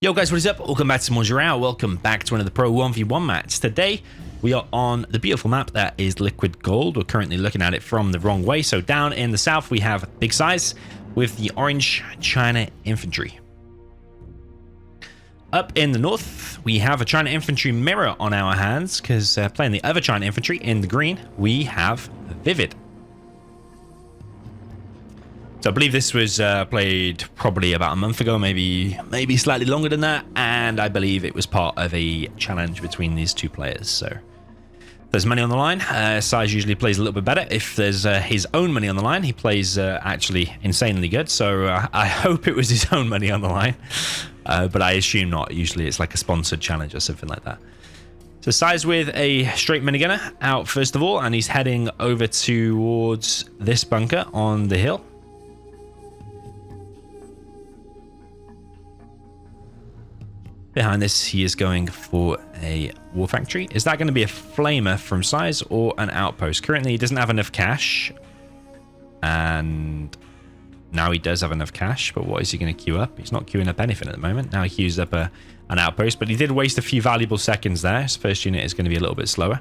Yo guys, what is up? Welcome back to more Zero Hour. Welcome back to another Pro 1v1 match. Today, we are on the beautiful map that is Liquid Gold. We're currently looking at it from the wrong way. So down in the south, we have Big SiZe with the orange China Infantry. Up in the north, we have a China Infantry mirror on our hands because playing the other China Infantry in the green, we have ViViD. So I believe this was played probably about a month ago, maybe slightly longer than that, and I believe it was part of a challenge between these two players. So there's money on the line. SiZe usually plays a little bit better. If there's his own money on the line, he plays actually insanely good. So I hope it was his own money on the line, but I assume not. Usually it's like a sponsored challenge or something like that. So SiZe with a straight minigunner out first of all, and he's heading over towards this bunker on the hill. Behind this, he is going for a war factory. Is that going to be a flamer from SiZe or an outpost? Currently, he doesn't have enough cash. And now he does have enough cash. But what is he going to queue up? He's not queuing up anything at the moment. Now he queues up an outpost. But he did waste a few valuable seconds there. His first unit is going to be a little bit slower.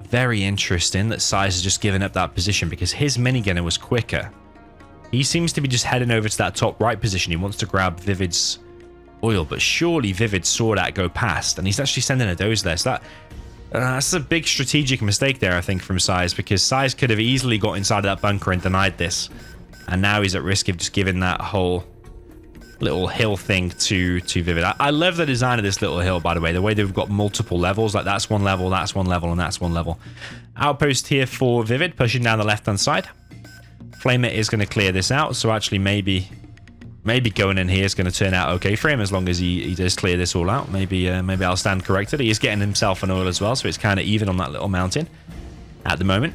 Very interesting that SiZe has just given up that position because his minigunner was quicker. He seems to be just heading over to that top right position. He wants to grab ViViD's oil, but surely ViViD saw that go past, and he's actually sending a doze there. So that's a big strategic mistake there, I think, from SiZe, because SiZe could have easily got inside of that bunker and denied this, and now he's at risk of just giving that whole little hill thing to ViViD. I love the design of this little hill, by the way, the way they've got multiple levels, like that's one level, that's one level, and that's one level. Outpost here for ViViD, pushing down the left-hand side. Flamer is going to clear this out, so actually maybe going in here is going to turn out okay for him as long as he does clear this all out. Maybe I'll stand corrected. He is getting himself an oil as well, so it's kind of even on that little mountain at the moment.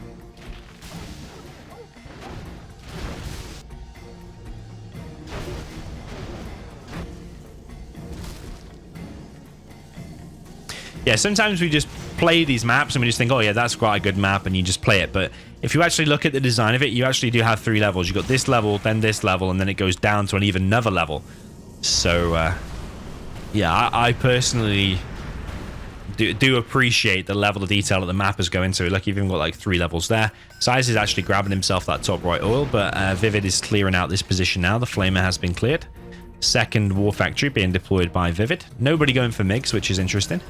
Yeah, sometimes we just play these maps and we just think, oh yeah, that's quite a good map, and you just play it. But if you actually look at the design of it, you actually do have three levels. You've got this level, then this level, and then it goes down to an even another level. So yeah, I personally do appreciate the level of detail that the map is going to. Look, you've even got like three levels there. SiZe is actually grabbing himself that top right oil, but ViViD is clearing out this position now. The flamer has been cleared. Second war factory being deployed by ViViD. Nobody going for MiGs, which is interesting.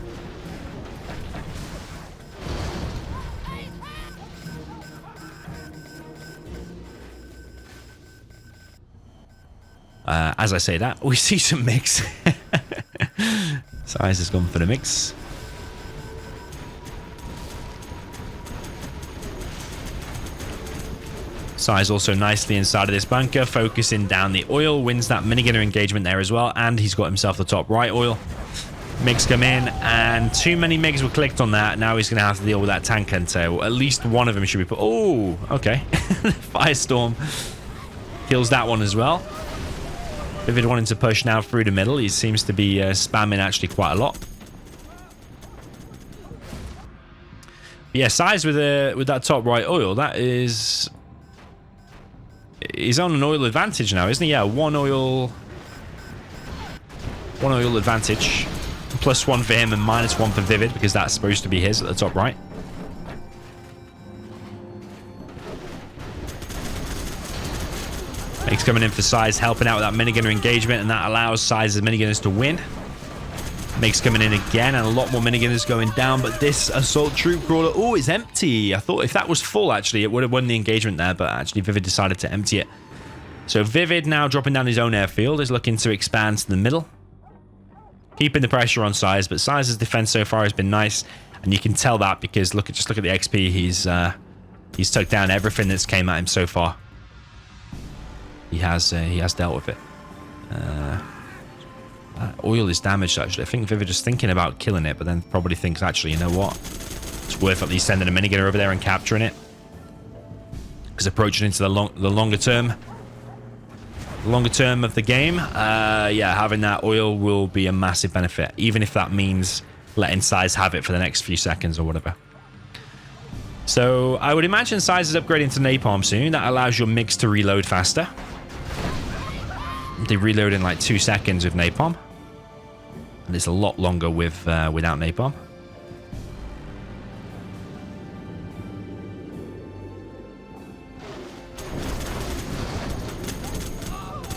As I say that, we see some MiGs. SiZe has gone for the MiGs. SiZe also nicely inside of this bunker, focusing down the oil, wins that minigunner engagement there as well, and he's got himself the top right oil. MiGs come in, and too many MiGs were clicked on that. Now he's going to have to deal with that tank hunter. Well, at least one of them should be put. Oh, okay. Firestorm kills that one as well. ViViD wanting to push now through the middle. He seems to be spamming actually quite a lot. But yeah, SiZe with that top right oil, that is... He's on an oil advantage now, isn't he? Yeah, one oil advantage. +1 for him and -1 for ViViD, because that's supposed to be his at the top right. MiGs coming in for SiZe, helping out with that minigunner engagement, and that allows SiZe's minigunners to win. MiGs coming in again, and a lot more minigunners going down, but this assault troop crawler, oh, it's empty. I thought if that was full, actually, it would have won the engagement there, but actually ViViD decided to empty it. So ViViD now dropping down his own airfield, is looking to expand to the middle. Keeping the pressure on SiZe, but SiZe's defense so far has been nice, and you can tell that because just look at the XP. He's took down everything that's came at him so far. He has dealt with it. Oil is damaged, actually. I think ViViD is thinking about killing it, but then probably thinks, actually, you know what? It's worth at least sending a minigunner over there and capturing it. Because approaching into the longer term of the game, yeah, having that oil will be a massive benefit, even if that means letting SiZe have it for the next few seconds or whatever. So I would imagine SiZe is upgrading to napalm soon. That allows your MiGs to reload faster. They reload in like 2 seconds with napalm. And it's a lot longer with without napalm.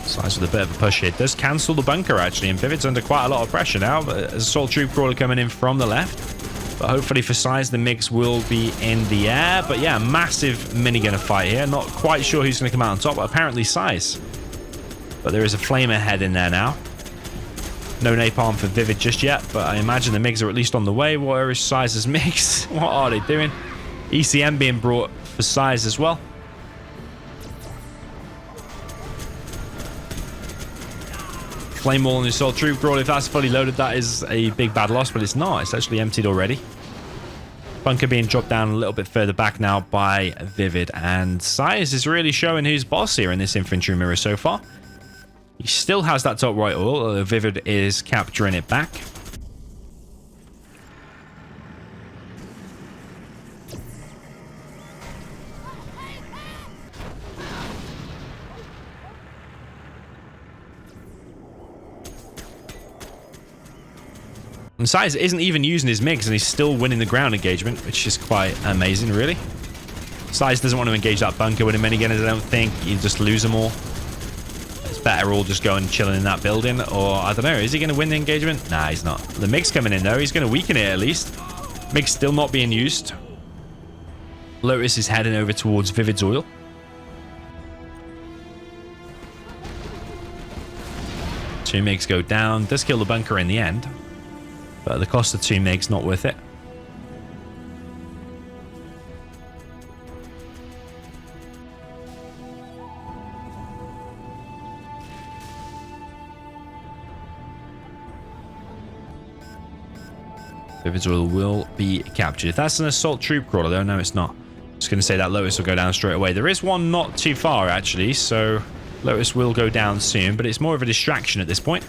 SiZe with a bit of a push here. It does cancel the bunker, actually, and ViViD's under quite a lot of pressure now. But assault troop crawler coming in from the left. But hopefully for SiZe, the MiGs will be in the air. But yeah, massive minigunner fight here. Not quite sure who's going to come out on top, but apparently SiZe. But there is a flame ahead in there now. No napalm for ViViD just yet, but I imagine the MiGs are at least on the way. Where is SiZe's MiGs? What are they doing? ECM being brought for SiZe as well. Flame wall on the assault troop crawler. If that's fully loaded, that is a big bad loss, but it's not. It's actually emptied already. Bunker being dropped down a little bit further back now by ViViD, and SiZe is really showing who's boss here in this infantry mirror so far. He still has that top right oil. ViViD is capturing it back. And SiZe isn't even using his MiGs, and he's still winning the ground engagement, which is quite amazing, really. SiZe doesn't want to engage that bunker with a minigunners, I don't think. You just lose them all. It's better all just going and chilling in that building. Or, I don't know, is he going to win the engagement? Nah, he's not. The MiG's coming in, though. He's going to weaken it, at least. MiG's still not being used. Lotus is heading over towards ViViD's oil. Two MiGs go down. Does kill the bunker in the end. But the cost of 2 MiGs, not worth it. ViViD's oil will be captured. If that's an assault troop crawler, though, no, it's not. Just going to say that Lotus will go down straight away. There is one not too far, actually, so Lotus will go down soon, but it's more of a distraction at this point.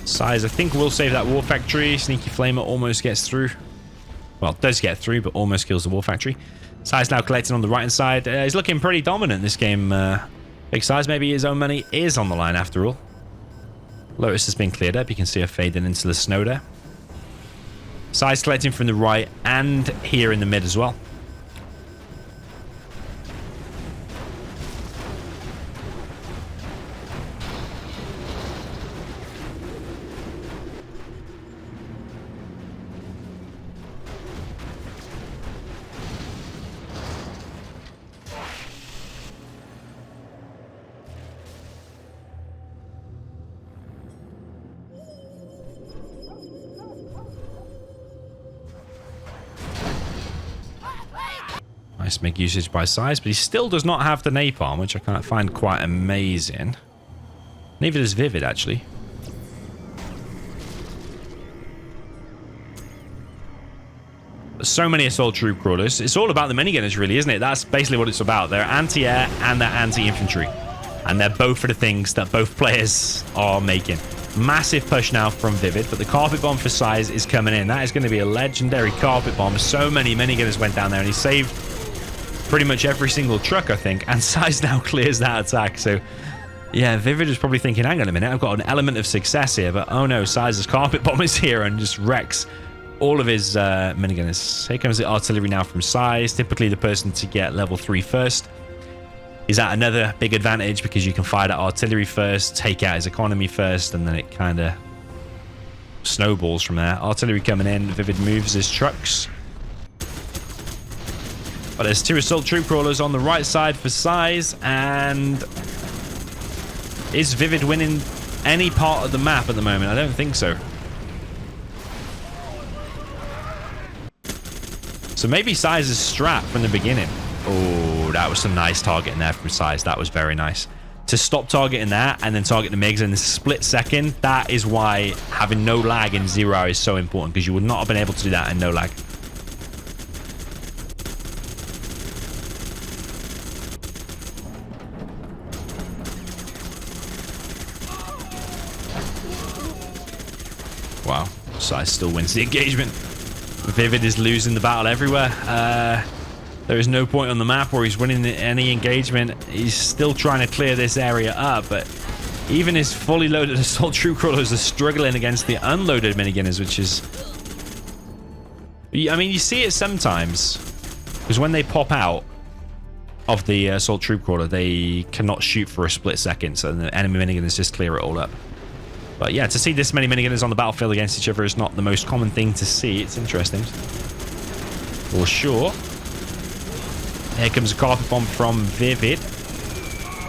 SiZe, I think, will save that war factory. Sneaky Flamer almost gets through. Well, does get through, but almost kills the war factory. SiZe now collecting on the right-hand side. He's looking pretty dominant this game. Big SiZe, maybe his own money is on the line after all. Lotus has been cleared up. You can see her fading into the snow there. SiZe collecting from the right and here in the mid as well. Nice MiG usage by SiZe, but he still does not have the napalm, which I kind of find quite amazing. Neither does ViViD, actually. So many assault troop crawlers. It's all about the minigunners, really, isn't it? That's basically what it's about. They're anti-air and they're anti-infantry. And they're both for the things that both players are making. Massive push now from ViViD, but the carpet bomb for SiZe is coming in. That is going to be a legendary carpet bomb. So many minigunners went down there, and he saved pretty much every single truck, I think. And SiZe now clears that attack. So, yeah, ViViD is probably thinking, hang on a minute, I've got an element of success here. But, oh no, SiZe's carpet bomb is here and just wrecks all of his minigunners. Here comes the artillery now from SiZe. Typically the person to get level 3 first. Is at another big advantage because you can fire that artillery first, take out his economy first, and then it kind of snowballs from there. Artillery coming in. ViViD moves his trucks. But there's 2 assault troop crawlers on the right side for SiZe. And is ViViD winning any part of the map at the moment? I don't think so. So maybe SiZe's strat from the beginning. Oh, that was some nice targeting there from SiZe. That was very nice. To stop targeting that and then target the MiGs in a split second, that is why having no lag in 0 hour is so important, because you would not have been able to do that in no lag. Wow, SiZe still wins the engagement. ViViD is losing the battle everywhere. There is no point on the map where he's winning any engagement. He's still trying to clear this area up, but Even his fully loaded assault troop crawlers are struggling against the unloaded minigunners, which is... I mean, you see it sometimes. Because when they pop out of the assault troop crawler, they cannot shoot for a split second, so the enemy minigunners just clear it all up. But yeah, to see this many minigunners on the battlefield against each other is not the most common thing to see. It's interesting. For sure. Here comes a carpet bomb from ViViD.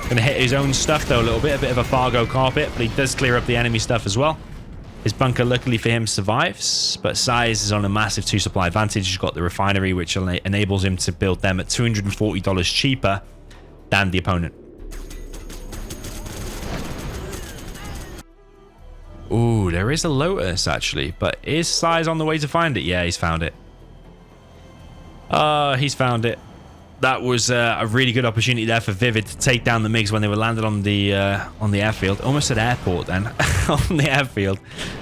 Gonna hit his own stuff though a little bit. A bit of a Fargo carpet, but he does clear up the enemy stuff as well. His bunker, luckily for him, survives, but SiZe is on a massive 2 supply advantage. He's got the refinery, which enables him to build them at $240 cheaper than the opponent. Ooh, there is a Lotus, actually, but is SiZe on the way to find it? Yeah, he's found it. He's found it. That was a really good opportunity there for ViViD to take down the MiGs when they were landed on the airfield. Almost at airport then, on the airfield.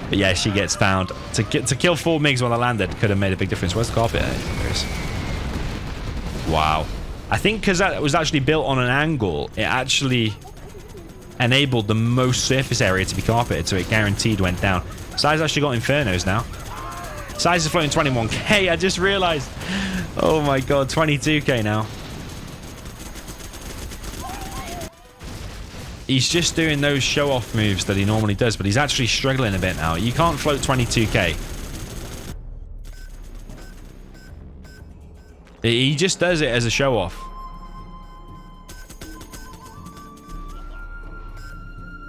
But yeah, she gets found. To kill 4 MiGs while they landed could have made a big difference. Where's the carpet? There is. Wow. I think because that was actually built on an angle, it actually enabled the most surface area to be carpeted, so it guaranteed went down. SiZe actually got Infernos now. SiZe is floating 21k. I just realized. Oh my god, 22k now. He's just doing those show-off moves that he normally does, but he's actually struggling a bit now. You can't float 22k. He just does it as a show-off.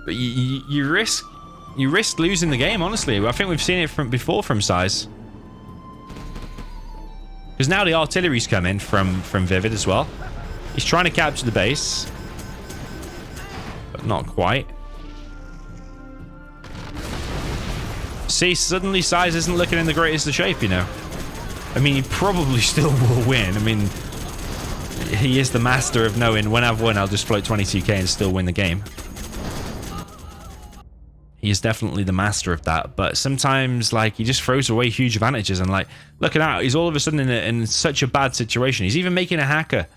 But you risk losing the game, honestly. I think we've seen it before from SiZe. Because now the artillery's come in from ViViD as well. He's trying to capture the base. But not quite. See, suddenly SiZe isn't looking in the greatest of shape, you know. I mean, he probably still will win. I mean, he is the master of knowing when I've won, I'll just float 22k and still win the game. He is definitely the master of that, but sometimes, like, he just throws away huge advantages, and, like, look at that, he's all of a sudden in such a bad situation. He's even making a hacker.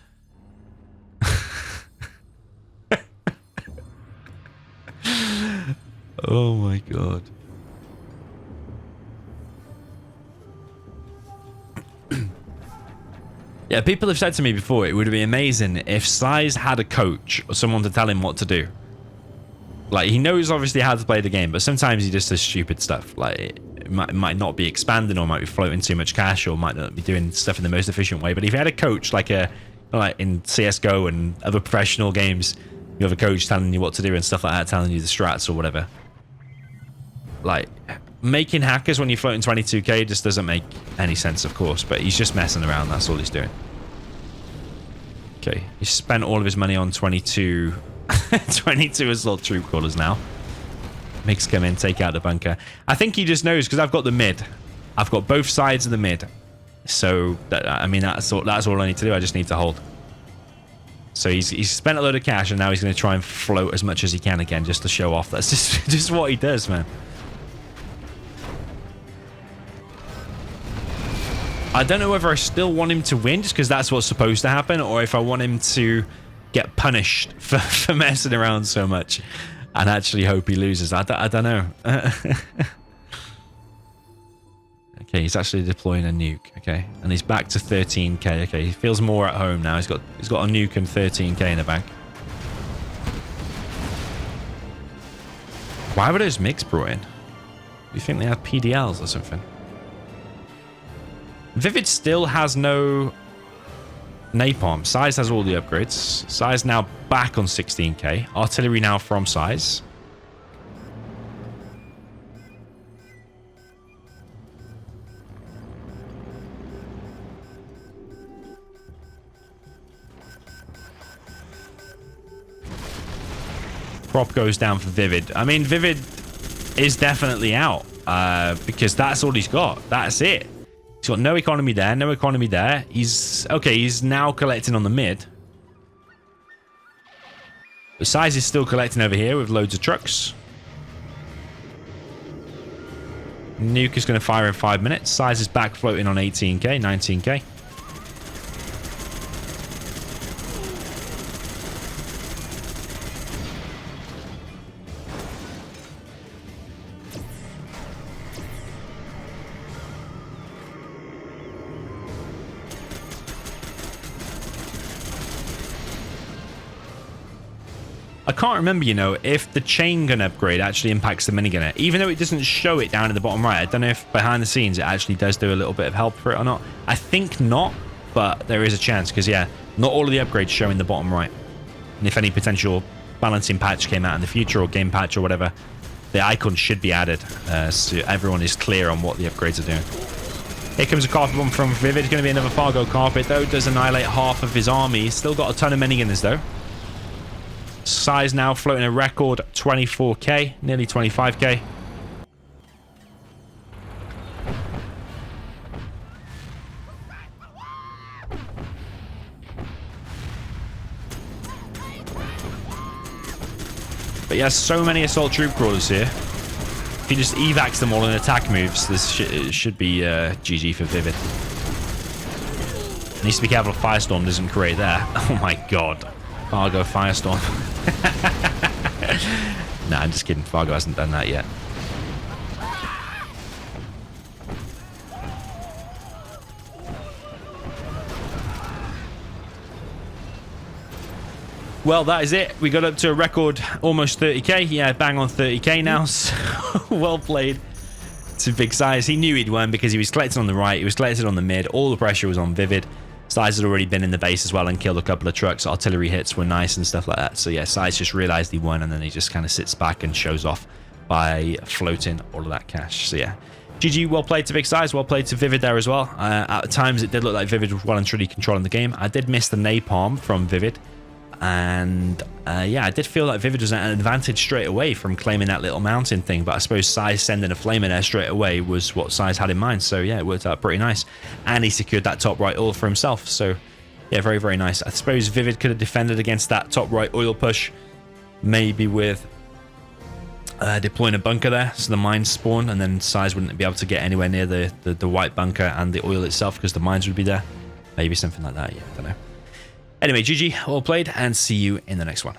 Oh my god. Yeah, people have said to me before, it would be amazing if SiZe had a coach or someone to tell him what to do. Like, he knows obviously how to play the game, but sometimes he just does stupid stuff. Like, it might not be expanding, or might be floating too much cash, or might not be doing stuff in the most efficient way. But if you had a coach, like in CSGO and other professional games, you have a coach telling you what to do and stuff like that, telling you the strats or whatever. Like, making hackers when you're floating 22k just doesn't make any sense, of course. But he's just messing around. That's all he's doing. Okay, he spent all of his money on 22 assault troop crawlers now. MiGs come in, take out the bunker. I think he just knows, because I've got the mid. I've got both sides of the mid. So, I mean, that's all I need to do. I just need to hold. So he's spent a load of cash, and now he's going to try and float as much as he can again, just to show off. That's just what he does, man. I don't know whether I still want him to win, just because that's what's supposed to happen, or if I want him to get punished for messing around so much and actually hope he loses. I don't know. Okay, he's actually deploying a nuke. Okay, and he's back to 13k. Okay, he feels more at home now. He's got a nuke and 13k in the bank. Why were those MiGs brought in? Do you think they had PDLs or something? ViViD still has no napalm. SiZe has all the upgrades. SiZe now back on 16k. Artillery now from SiZe. Prop goes down for ViViD. I mean, ViViD is definitely out because that's all he's got. That's it. He's got no economy there, no economy there. He's now collecting on the mid. But SiZe is still collecting over here with loads of trucks. Nuke is going to fire in 5 minutes. SiZe is back floating on 18k, 19k. I can't remember, you know, if the chain gun upgrade actually impacts the minigunner. Even though it doesn't show it down at the bottom right, I don't know if behind the scenes it actually does do a little bit of help for it or not. I think not, but there is a chance because, yeah, not all of the upgrades show in the bottom right. And if any potential balancing patch came out in the future or game patch or whatever, the icon should be added so everyone is clear on what the upgrades are doing. Here comes a carpet bomb from ViViD. Going to be another Fargo carpet, though. Does annihilate half of his army. Still got a ton of minigunners, though. SiZe now floating a record 24k, nearly 25k. But yeah, so many assault troop crawlers here. If he just evacs them all in attack moves, this should be GG for ViViD. Needs to be careful if Firestorm doesn't create there. Oh my god. Fargo Firestorm. Nah, I'm just kidding. Fargo hasn't done that yet. Well, that is it. We got up to a record almost 30k. Yeah, bang on 30k now. So, well played to Big SiZe. He knew he'd won because he was collecting on the right. He was collecting on the mid. All the pressure was on ViViD. SiZe had already been in the base as well and killed a couple of trucks. Artillery hits were nice and stuff like that. So yeah, SiZe just realized he won and then he just kind of sits back and shows off by floating all of that cash. So yeah, GG, well played to Big SiZe, well played to ViViD there as well. At times it did look like ViViD was well and truly controlling the game. I did miss the napalm from ViViD. And yeah, I did feel like ViViD was at an advantage straight away from claiming that little mountain thing, but I suppose SiZe sending a flame in there straight away was what SiZe had in mind. So yeah, it worked out pretty nice, and he secured that top right oil for himself. So yeah, very, very nice. I suppose ViViD could have defended against that top right oil push, maybe with deploying a bunker there so the mines spawn, and then SiZe wouldn't be able to get anywhere near the white bunker and the oil itself because the mines would be there. Maybe something like that. Yeah, I don't know. Anyway, GG, well played, and see you in the next one.